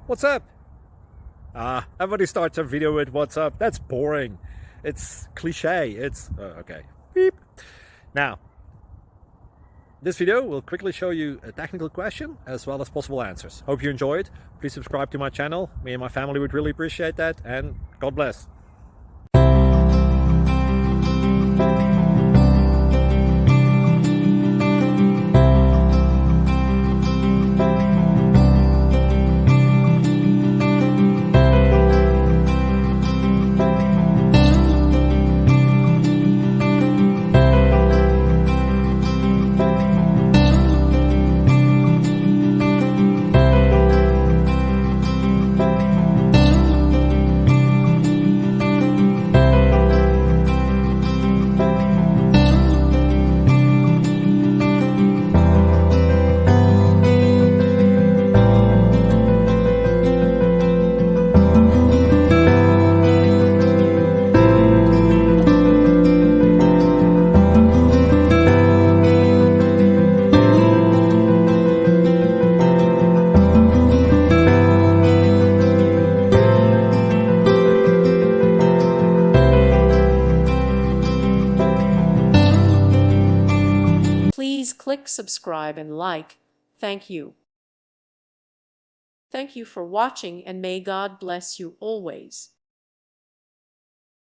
What's up? Everybody starts a video with what's up. That's boring. It's cliche. It's okay. Beep. Now, this video will quickly show you a technical question as well as possible answers. Hope you enjoyed. Please subscribe to my channel. Me and my family would really appreciate that, and God bless. Please click subscribe and like. Thank you. Thank you for watching, and may God bless you always.